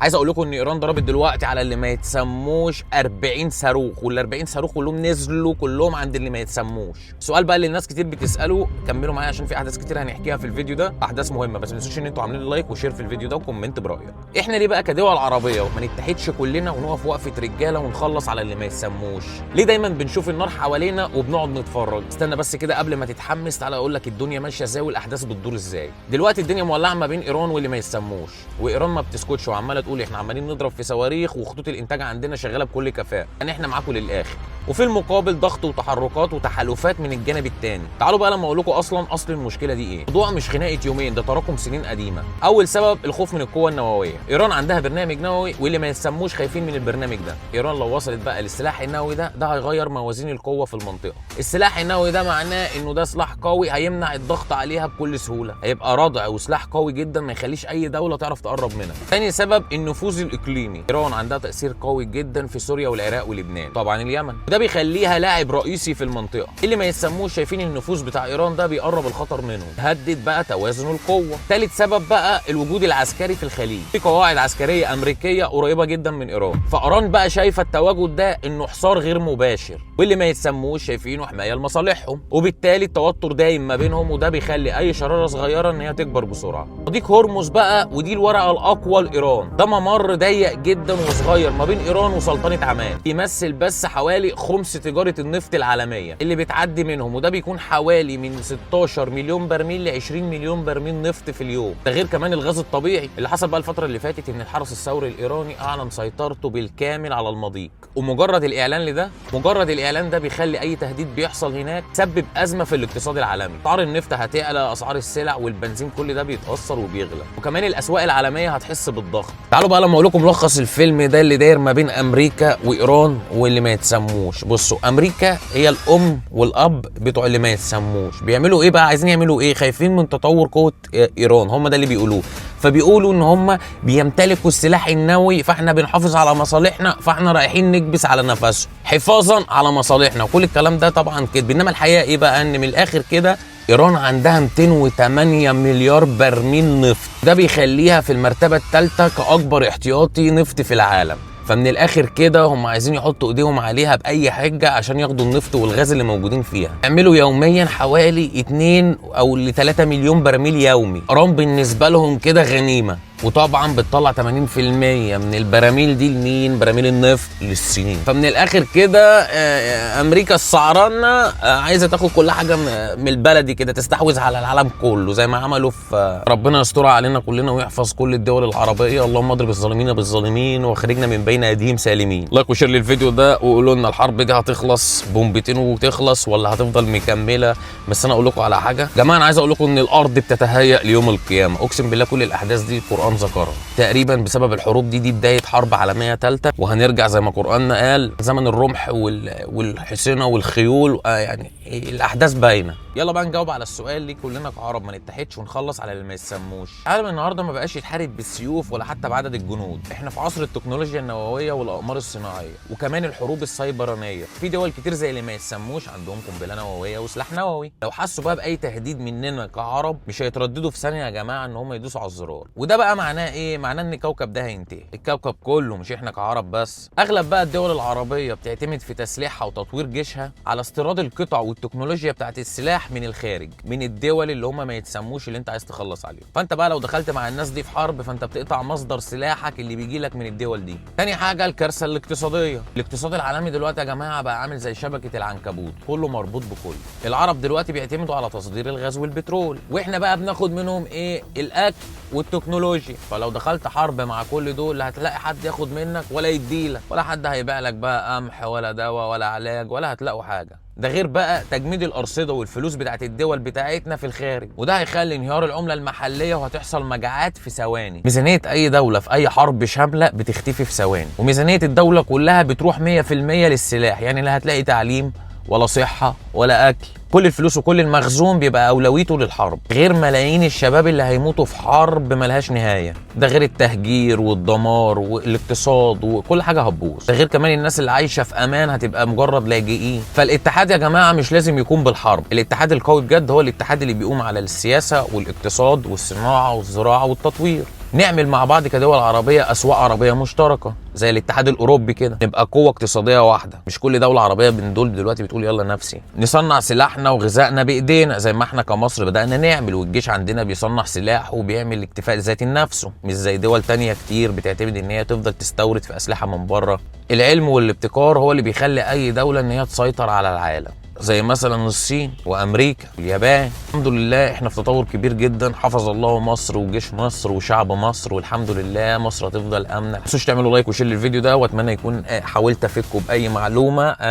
عايز اقول لكم ان ايران ضربت دلوقتي على اللي ما يتسموش 40 صاروخ، وال 40 صاروخ كلهم نزلوا كلهم عند اللي ما يتسموش. السؤال بقى اللي الناس كتير بتساله، كملوا معايا عشان في احداث كتير هنحكيها في الفيديو ده، احداث مهمه، بس ما تنسوش ان انتوا عاملين لايك وشير في الفيديو ده وكومنت برايك. احنا ليه بقى كدول عربيه وما نتحدش كلنا ونقف وقفه رجاله ونخلص على اللي ما يتسموش؟ ليه دايما بنشوف النار حوالينا وبنقعد نتفرج؟ استنى بس كده قبل ما تتحمس، تعالى اقول لك الدنيا ماشيه ازاي والاحداث بتدور ازاي. دلوقتي الدنيا مولعه ما بين ايران واللي ما يتسموش، وايران ما بتسكتش وعماله تقول احنا عمالين نضرب في صواريخ وخطوط الانتاج عندنا شغاله بكل كفاءه، يعني احنا معاكم للاخر. وفي المقابل ضغط وتحركات وتحالفات من الجانب الثاني. تعالوا بقى لما اقول لكم اصل المشكله دي ايه. الموضوع مش خناقه يومين، ده تراكم سنين قديمه. اول سبب الخوف من القوه النوويه. ايران عندها برنامج نووي واللي ما يتسموش خايفين من البرنامج ده. ايران لو وصلت بقى للسلاح النووي ده هيغير موازين القوه في المنطقه. السلاح النووي ده معناه انه ده سلاح قوي هيمنع الضغط عليها بكل سهوله، هيبقى ردع وسلاح قوي جدا ما يخليش اي دوله تعرف تقرب منها. ثاني سبب النفوذ الاقليمي. ايران عندها تاثير قوي جدا في سوريا والعراق ولبنان، طبعا اليمن، وده بيخليها لاعب رئيسي في المنطقه. اللي ما يتسموش شايفين النفوذ بتاع ايران ده بيقرب الخطر منهم، هدد بقى توازن القوه. ثالث سبب بقى الوجود العسكري في الخليج، في قواعد عسكريه امريكيه قريبه جدا من ايران، فايران بقى شايفه التواجد ده انه حصار غير مباشر، واللي ما يتسموش شايفينه حمايه لمصالحهم، وبالتالي التوتر دايم ما بينهم، وده بيخلي اي شراره صغيره ان هي تكبر بسرعه. مضيق هرمز بقى ودي الورقه الاقوى لايران، ده ممر ضيق جدا وصغير ما بين ايران وسلطنه عمان، يمثل بس حوالي خمس تجاره النفط العالميه اللي بتعدي منهم، وده بيكون حوالي من 16 مليون برميل ل 20 مليون برميل نفط في اليوم. ده غير كمان الغاز الطبيعي. اللي حصل بقى الفتره اللي فاتت ان الحرس الثوري الايراني اعلن سيطرته بالكامل على المضيق، ومجرد الاعلان ده بيخلي اي تهديد بيحصل هناك سبب ازمه في الاقتصاد العالمي. اسعار النفط هتعلى، اسعار السلع والبنزين كل ده بيتاثر وبيغلى، وكمان الاسواق العالميه هتحس بالضغط. تعالوا بقى لما اقول لكم ملخص الفيلم ده اللي داير ما بين امريكا وايران واللي ما يتسموش. بصوا، امريكا هي الام والاب بتوع اللي ما يتسموش. بيعملوا ايه بقى؟ عايزين يعملوا ايه؟ خايفين من تطور قوه ايران، هم ده اللي بيقولوه. فبيقولوا ان هم بيمتلكوا السلاح النووي، فاحنا بنحافظ على مصالحنا، فاحنا رايحين نكبس على نفسهم حفاظا على مصالحنا، وكل الكلام ده طبعا كده. انما الحقيقه ايه بقى؟ ان من الاخر كده ايران عندها 208 مليار برميل نفط، ده بيخليها في المرتبه الثالثه كاكبر احتياطي نفط في العالم. فمن الاخر كده هم عايزين يحطوا ايديهم عليها باي حجه عشان ياخدوا النفط والغاز اللي موجودين فيها. يعملوا يوميا حوالي 2 أو ل 3 مليون برميل يومي. ايران بالنسبه لهم كده غنيمه، وطبعا بتطلع 80% من البراميل دي لمين؟ براميل النفط للصينيين. فمن الاخر كده امريكا السعرانه عايزه تاخد كل حاجه من البلدي كده، تستحوذ على العالم كله زي ما عملوا في ربنا يسترها علينا كلنا ويحفظ كل الدول العربيه. اللهم اضرب الظالمين بالظالمين واخرجنا من بين ايديهم سالمين. لايك وشير للفيديو ده وقولوا لنا الحرب دي هتخلص بومبتين وتخلص ولا هتفضل مكمله. بس انا اقول لكم على حاجه يا جماعه، انا عايز اقول لكم ان الارض بتتهيأ ليوم القيامه. اقسم بالله كل الاحداث دي القرآن ذكرها تقريبا بسبب الحروب دي بدايه حرب عالميه ثالثه، وهنرجع زي ما قرآننا قال زمن الرمح والحصينه والخيول. يعني الاحداث باينه. يلا بقى نجاوب على السؤال ليه كلنا كعرب ما نتحدش ونخلص على اللي ما يتسموش. العالم النهارده ما بقاش يتحارب بالسيوف ولا حتى بعدد الجنود، احنا في عصر التكنولوجيا النوويه والاقمار الصناعيه وكمان الحروب السيبرانيه. في دول كتير زي اللي ما يتسموش عندهم قنبله نوويه وسلاح نووي. لو حسوا بقى باي تهديد مننا كعرب مش هيترددوا في ثانيه يا جماعه ان هم يدوسوا على الزرار. وده بقى معناه ايه؟ معناه ان الكوكب ده هينتهي، الكوكب كله مش احنا كعرب بس. اغلب بقى الدول العربيه بتعتمد في تسليحها وتطوير جيشها على استيراد القطع والتكنولوجيا بتاعت السلاح من الخارج، من الدول اللي هم ما يتسموش اللي انت عايز تخلص عليهم. فانت بقى لو دخلت مع الناس دي في حرب فانت بتقطع مصدر سلاحك اللي بيجي لك من الدول دي. تاني حاجه الكارثه الاقتصاديه. الاقتصاد العالمي دلوقتي يا جماعه بقى عامل زي شبكه العنكبوت، كله مربوط بكله. العرب دلوقتي بيعتمدوا على تصدير الغاز والبترول، واحنا بقى بناخد منهم ايه؟ الاكل والتكنولوجيا. فلو دخلت حرب مع كل دول لا هتلاقي حد ياخد منك ولا يديلك، ولا حد هيبيع لك بقى قمح ولا دواء ولا علاج ولا هتلاقوا حاجه. ده غير بقى تجميد الارصده والفلوس بتاعت الدول بتاعتنا في الخارج، وده هيخلي انهيار العمله المحليه وهتحصل مجاعات في ثواني. ميزانيه اي دوله في اي حرب شامله بتختفي في ثواني، وميزانيه الدوله كلها بتروح 100% للسلاح. يعني لا هتلاقي تعليم ولا صحه ولا اكل، كل الفلوس وكل المخزون بيبقى اولويته للحرب، غير ملايين الشباب اللي هيموتوا في حرب ملهاش نهايه. ده غير التهجير والدمار والاقتصاد وكل حاجه هتبوظ. ده غير كمان الناس اللي عايشه في امان هتبقى مجرد لاجئين. فالاتحاد يا جماعه مش لازم يكون بالحرب، الاتحاد القوي بجد هو الاتحاد اللي بيقوم على السياسه والاقتصاد والصناعه والزراعه والتطوير. نعمل مع بعض كدول عربيه اسواق عربيه مشتركه زي الاتحاد الاوروبي كده، نبقى قوه اقتصاديه واحده، مش كل دوله عربيه من دول دلوقتي بتقول يلا نفسي. نصنع سلاحنا وغذائنا بايدينا زي ما احنا كمصر بدانا نعمل، والجيش عندنا بيصنع سلاح وبيعمل اكتفاء ذاتي لنفسه، مش زي دول تانية كتير بتعتمد ان هي تفضل تستورد في اسلحه من بره. العلم والابتكار هو اللي بيخلي اي دوله ان هي تسيطر على العالم، زي مثلا الصين وامريكا واليابان. الحمد لله احنا في تطور كبير جدا، حفظ الله مصر وجيش مصر وشعب مصر، والحمد لله مصر هتفضل امنه. ما تنسوش تعملوا لايك وشير للفيديو ده، واتمنى يكون حاولت افيدكم باي معلومه.